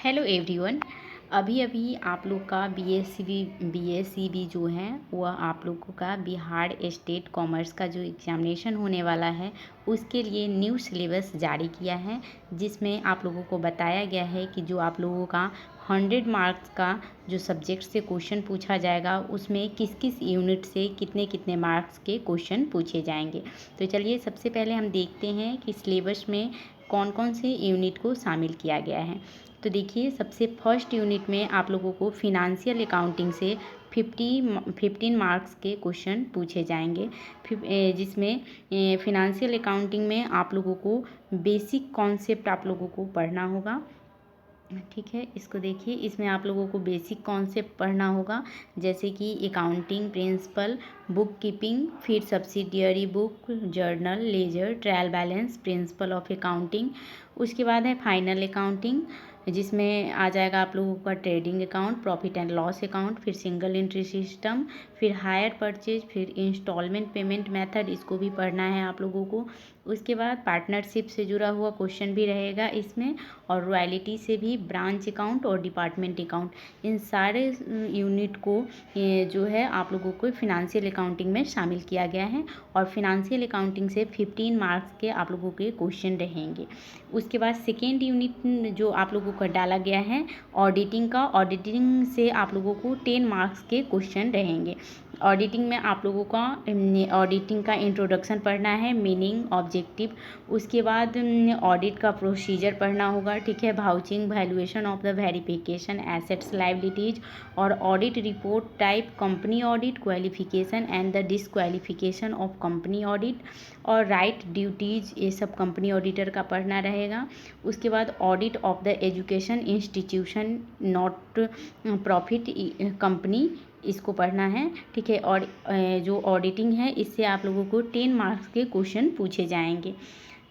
Hello everyone. अभी अभी आप लोग का बीएससीबी जो है वह आप लोगों का बिहार स्टेट कॉमर्स का जो एग्ज़ामिनेशन होने वाला है उसके लिए न्यू सिलेबस जारी किया है, जिसमें आप लोगों को बताया गया है कि जो आप लोगों का 100 मार्क्स का जो सब्जेक्ट से क्वेश्चन पूछा जाएगा उसमें किस किस यूनिट से कितने कितने मार्क्स के क्वेश्चन पूछे जाएंगे। तो चलिए सबसे पहले हम देखते हैं कि सिलेबस में कौन कौन से यूनिट को शामिल किया गया है। तो देखिए सबसे फर्स्ट यूनिट में आप लोगों को फिनेंशियल अकाउंटिंग से 15 मार्क्स के क्वेश्चन पूछे जाएंगे, जिसमें फिनेंशियल अकाउंटिंग में आप लोगों को बेसिक कॉन्सेप्ट आप लोगों को पढ़ना होगा। ठीक है, इसको देखिए, इसमें आप लोगों को बेसिक कॉन्सेप्ट पढ़ना होगा, जैसे कि अकाउंटिंग प्रिंसिपल, बुक कीपिंग, फिर subsidiary book, journal, ledger, trial balance, principle of accounting. उसके बाद है फाइनल अकाउंटिंग, जिसमें आ जाएगा आप लोगों का trading account, profit and loss account, फिर सिंगल एंट्री सिस्टम, फिर हायर परचेज, फिर इंस्टॉलमेंट पेमेंट मेथड, इसको भी पढ़ना है आप लोगों को। उसके बाद पार्टनरशिप से जुड़ा हुआ क्वेश्चन भी रहेगा इसमें, और रॉयल्टी से भी, ब्रांच अकाउंट और डिपार्टमेंट अकाउंट, इन सारे यूनिट को जो है आप लोगों को फिनेंशियल अकाउंटिंग में शामिल किया गया है। और फिनेंशियल अकाउंटिंग से 15 मार्क्स के आप लोगों के क्वेश्चन रहेंगे। उसके बाद सेकेंड यूनिट जो आप लोगों का डाला गया है ऑडिटिंग का, ऑडिटिंग से आप लोगों को 10 मार्क्स के क्वेश्चन रहेंगे। ऑडिटिंग में आप लोगों का ऑडिटिंग का इंट्रोडक्शन पढ़ना है, मीनिंग, ऑब्जेक्टिव। उसके बाद ऑडिट का प्रोसीजर पढ़ना होगा, ठीक है, vouching, valuation of the verification, assets, liabilities, और audit report type, company audit, qualification and the disqualification of company audit, और राइट, ड्यूटीज, ये सब कंपनी ऑडिटर का पढ़ना रहेगा। उसके बाद audit of the education institution not profit company, इसको पढ़ना है, ठीक है। और जो ऑडिटिंग है इससे आप लोगों को 10 मार्क्स के क्वेश्चन पूछे जाएंगे।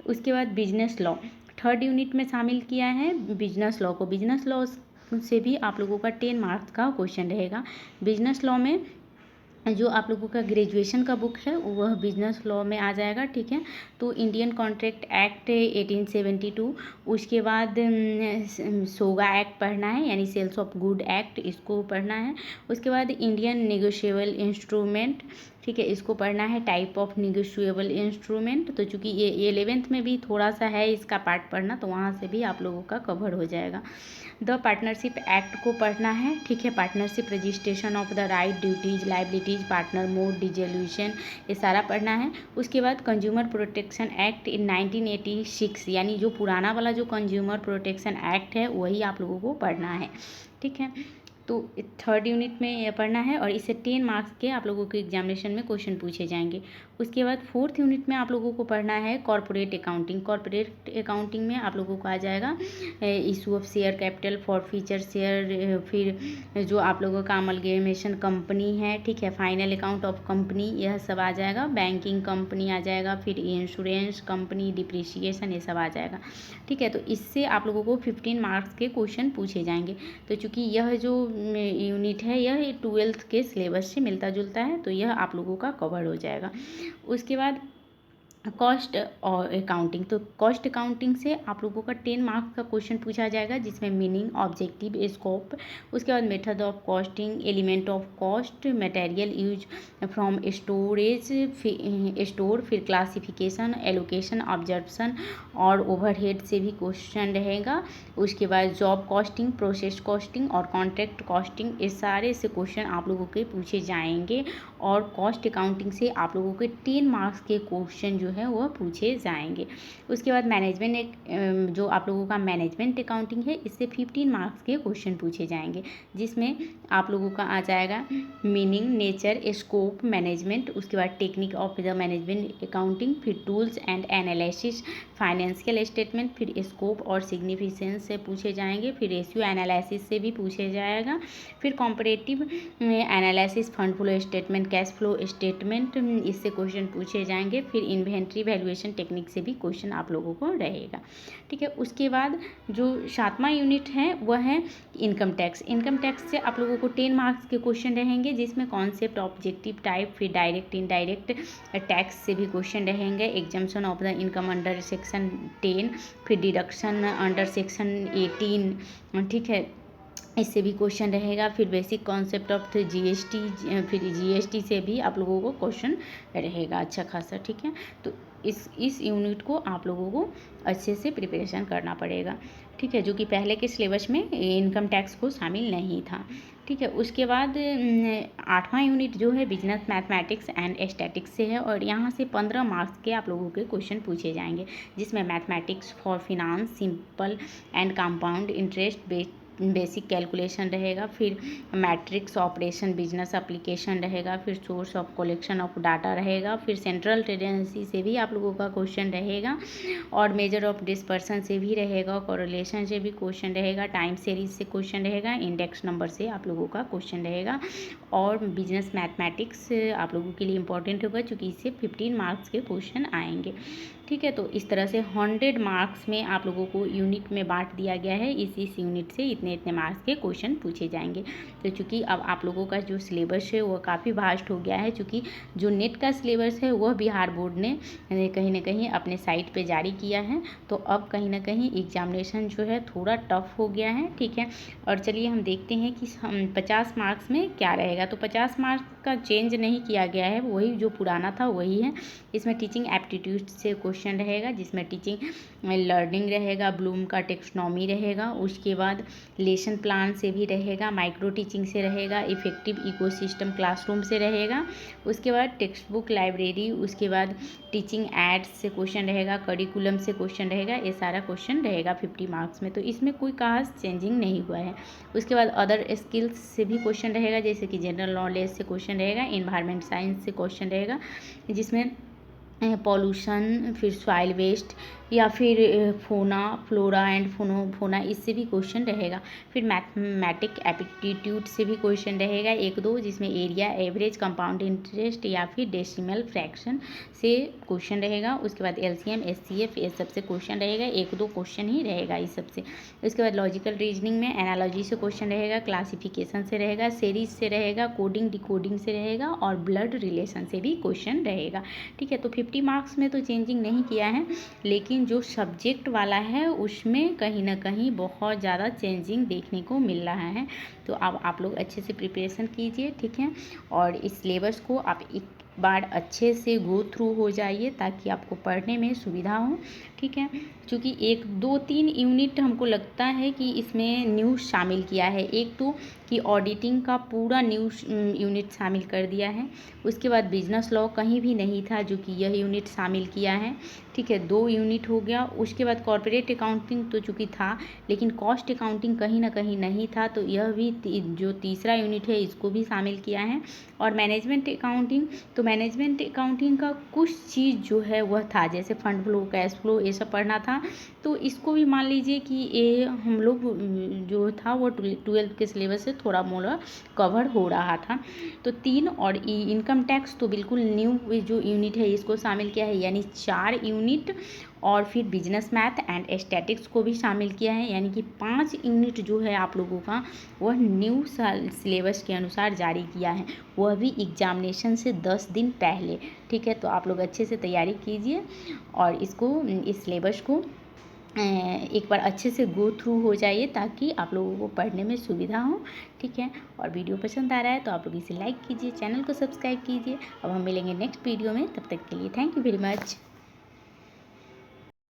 उसके बाद बिजनेस लॉ थर्ड यूनिट में शामिल किया है बिजनेस लॉ को। बिजनेस लॉ से भी आप लोगों का 10 मार्क्स का क्वेश्चन रहेगा। बिजनेस लॉ में जो आप लोगों का ग्रेजुएशन का बुक है वह बिजनेस लॉ में आ जाएगा, ठीक है। तो इंडियन कॉन्ट्रैक्ट एक्ट 1872, उसके बाद सोगा एक्ट पढ़ना है, यानी सेल्स ऑफ गुड एक्ट, इसको पढ़ना है। उसके बाद इंडियन नेगोशिएबल इंस्ट्रूमेंट, ठीक है, इसको पढ़ना है, टाइप ऑफ नेगोशिएबल इंस्ट्रूमेंट। तो चूँकि ये 11th में भी थोड़ा सा है इसका पार्ट पढ़ना, तो वहाँ से भी आप लोगों का कवर हो जाएगा। द पार्टनरशिप एक्ट को पढ़ना है, ठीक है, partnership registration of the right, duties, liabilities, partner mode, dissolution, ये सारा पढ़ना है। उसके बाद कंज्यूमर प्रोटेक्शन एक्ट इन 1986, यानी जो पुराना वाला जो कंज्यूमर प्रोटेक्शन एक्ट है वही आप लोगों को पढ़ना है, ठीक है। तो थर्ड यूनिट में ये पढ़ना है, और इससे 10 मार्क्स के आप लोगों के एग्जामिनेशन में क्वेश्चन पूछे जाएंगे। उसके बाद फोर्थ यूनिट में आप लोगों को पढ़ना है कॉर्पोरेट अकाउंटिंग। कॉर्पोरेट अकाउंटिंग में आप लोगों को आ जाएगा issue of share capital, for feature share, फिर जो आप लोगों का अमलगेमेशन कंपनी है, ठीक है, फाइनल अकाउंट ऑफ कंपनी, यह सब आ जाएगा। बैंकिंग कंपनी आ जाएगा, फिर इंश्योरेंस कंपनी, डिप्रिसिएशन, ये सब आ जाएगा, ठीक है। तो इससे आप लोगों को 15 मार्क्स के क्वेश्चन पूछे जाएंगे। तो चूँकि यह जो यूनिट है यह 12th के सिलेबस से मिलता जुलता है, तो यह आप लोगों का कवर हो जाएगा। उसके बाद कॉस्ट और अकाउंटिंग, तो कॉस्ट अकाउंटिंग से आप लोगों का 10 मार्क्स का क्वेश्चन पूछा जाएगा, जिसमें मीनिंग, ऑब्जेक्टिव, स्कोप। उसके बाद method of costing, element of cost, material use from storage, store, फिर क्लासिफिकेशन, एलोकेशन, ऑब्जर्वेशन और ओवरहेड से भी क्वेश्चन रहेगा। उसके बाद जॉब कॉस्टिंग, प्रोसेस कॉस्टिंग और कॉन्ट्रैक्ट कॉस्टिंग, इस सारे से क्वेश्चन आप लोगों के पूछे जाएंगे। और कॉस्ट अकाउंटिंग से आप लोगों के 10 मार्क्स के क्वेश्चन जो है वह पूछे जाएंगे। उसके बाद मैनेजमेंट, जो आप लोगों का मैनेजमेंट अकाउंटिंग है, इससे 15 मार्क्स के क्वेश्चन पूछे जाएंगे, जिसमें आप लोगों का आ जाएगा मीनिंग, नेचर, स्कोप, मैनेजमेंट। उसके बाद technique of the management accounting, फिर tools and analysis, financial statement, फिर स्कोप और सिग्निफिकेंस से पूछे जाएंगे। फिर रेशियो एनालिसिस से भी पूछे जाएगा। फिर comparative analysis, fund flow statement, cash flow statement, इससे क्वेश्चन पूछे जाएंगे। फिर सप्लीमेंट्री वैल्यूएशन टेक्निक से भी क्वेश्चन आप लोगों को रहेगा। ठीक है, उसके बाद जो 7वां यूनिट है वह है इनकम टैक्स। इनकम टैक्स से आप लोगों को 10 मार्क्स के क्वेश्चन रहेंगे, जिसमें कॉन्सेप्ट, ऑब्जेक्टिव टाइप, फिर डायरेक्ट इनडायरेक्ट टैक्स से भी क्वेश्चन रहेंगे, exemption of the income under section 10, फिर डिडक्शन अंडर सेक्शन 18। ठीक है, इससे भी क्वेश्चन रहेगा। फिर बेसिक कॉन्सेप्ट ऑफ जीएसटी, फिर जीएसटी से भी आप लोगों को क्वेश्चन रहेगा अच्छा खासा। ठीक है, तो इस यूनिट को आप लोगों को अच्छे से प्रिपरेशन करना पड़ेगा। ठीक है, जो कि पहले के सिलेबस में इनकम टैक्स को शामिल नहीं था। ठीक है, उसके बाद 8वां यूनिट जो है बिजनेस मैथमेटिक्स एंड स्टैटिक्स से है, और यहाँ से 15 मार्क्स के आप लोगों के क्वेश्चन पूछे जाएंगे, जिसमें mathematics for finance, simple and compound interest, basic calculation रहेगा, फिर मैट्रिक्स ऑपरेशन, बिजनेस एप्लीकेशन रहेगा, फिर source of collection of data रहेगा, फिर सेंट्रल टेंडेंसी से भी आप लोगों का क्वेश्चन रहेगा, और मेजर ऑफ डिस्पर्सन से भी रहेगा, कोरिलेशन से भी क्वेश्चन रहेगा, टाइम सीरीज से क्वेश्चन रहेगा, इंडेक्स नंबर से आप लोगों का क्वेश्चन रहेगा। और बिजनेस मैथमेटिक्स आप लोगों के लिए इंपॉर्टेंट होगा, क्योंकि इससे 15 मार्क्स के क्वेश्चन आएंगे। ठीक है, तो इस तरह से 100 मार्क्स में आप लोगों को यूनिट में बांट दिया गया है। इस यूनिट से इतने इतने मार्क्स के क्वेश्चन पूछे जाएंगे। तो चूँकि अब आप लोगों का जो सिलेबस है वो काफ़ी वास्ट हो गया है, चूँकि जो नेट का सिलेबस है वह बिहार बोर्ड ने कहीं ना कहीं अपने साइट पे जारी किया है, तो अब कहीं ना कहीं एग्जामिनेशन जो है थोड़ा टफ हो गया है। ठीक है, और चलिए हम देखते हैं कि हम 50 मार्क्स में क्या रहेगा। तो 50 मार्क्स का चेंज नहीं किया गया है, वही जो पुराना था वही है। इसमें टीचिंग एप्टीट्यूड से क्वेश्चन रहेगा, जिसमें टीचिंग लर्निंग रहेगा, ब्लूम का टेक्सोनॉमी रहेगा, उसके बाद लेसन प्लान से भी रहेगा, माइक्रो टीचिंग से रहेगा, इफेक्टिव इकोसिस्टम क्लासरूम से रहेगा, उसके बाद टेक्स्ट बुक लाइब्रेरी, उसके बाद टीचिंग एड्स से क्वेश्चन रहेगा, करिकुलम से क्वेश्चन रहेगा। ये सारा क्वेश्चन रहेगा 50 मार्क्स में, तो इसमें कोई खास चेंजिंग नहीं हुआ है। उसके बाद अदर स्किल्स से भी क्वेश्चन रहेगा, जैसे कि जनरल नॉलेज से क्वेश्चन रहेगा, इन्वायरमेंट साइंस से क्वेश्चन रहेगा, जिसमें पॉल्यूशन, फिर सॉइल वेस्ट, या फिर फ्लोरा एंड फोना, इससे भी क्वेश्चन रहेगा। फिर मैथमेटिक एप्टीट्यूड से भी क्वेश्चन रहेगा 1-2, जिसमें एरिया, एवरेज, कंपाउंड इंटरेस्ट या फिर डेसिमल फ्रैक्शन से क्वेश्चन रहेगा। उसके बाद एलसीएम, एचसीएफ, ये सबसे क्वेश्चन रहेगा, 1-2 क्वेश्चन ही रहेगा इस सबसे। उसके बाद लॉजिकल रीजनिंग में एनालॉजी से क्वेश्चन रहेगा, क्लासिफिकेशन से रहेगा, सीरीज से रहेगा, कोडिंग डिकोडिंग से रहेगा, और ब्लड रिलेशन से भी क्वेश्चन रहेगा। ठीक है, तो 50 मार्क्स में तो चेंजिंग नहीं किया है, लेकिन जो सब्जेक्ट वाला है उसमें कहीं ना कहीं बहुत ज़्यादा चेंजिंग देखने को मिल रहा है। तो अब आप लोग अच्छे से प्रिपरेशन कीजिए। ठीक है, और इस सिलेबस को आप एक बार अच्छे से गो थ्रू हो जाइए, ताकि आपको पढ़ने में सुविधा हो। ठीक है, क्योंकि 1, 2, 3 यूनिट हमको लगता है कि इसमें न्यूज़ शामिल किया है। एक तो कि ऑडिटिंग का पूरा न्यूज़ यूनिट शामिल कर दिया है। उसके बाद बिजनेस लॉ कहीं भी नहीं था, जो कि यह यूनिट शामिल किया है। ठीक है, 2 यूनिट हो गया। उसके बाद कॉर्पोरेट अकाउंटिंग तो चूँकि था, लेकिन कॉस्ट अकाउंटिंग कहीं ना कहीं नहीं था, तो यह भी जो तीसरा यूनिट है इसको भी शामिल किया है। और मैनेजमेंट अकाउंटिंग, तो मैनेजमेंट अकाउंटिंग का कुछ चीज़ जो है वह था, जैसे फंड फ्लो, कैश फ्लो, ये सब पढ़ना था। तो इसको भी मान लीजिए कि ये हम लोग जो था वो 12th के सिलेबस से थोड़ा मोड़ा कवर हो रहा था। तो 3 और इनकम टैक्स तो बिल्कुल न्यू जो यूनिट है इसको शामिल किया है, यानी 4 यूनिट। और फिर बिजनेस मैथ एंड स्टैटिक्स को भी शामिल किया है, यानी कि 5 यूनिट जो है आप लोगों का वह न्यू सिलेबस के अनुसार जारी किया है, वह भी एग्जामिनेशन से 10 दिन पहले। ठीक है, तो आप लोग अच्छे से तैयारी कीजिए, और इस सिलेबस को एक बार अच्छे से गो थ्रू हो जाइए, ताकि आप लोगों को पढ़ने में सुविधा हो। ठीक है, और वीडियो पसंद आ रहा है तो आप लोग इसे लाइक कीजिए, चैनल को सब्सक्राइब कीजिए। अब हम मिलेंगे नेक्स्ट वीडियो में, तब तक के लिए थैंक यू वेरी मच।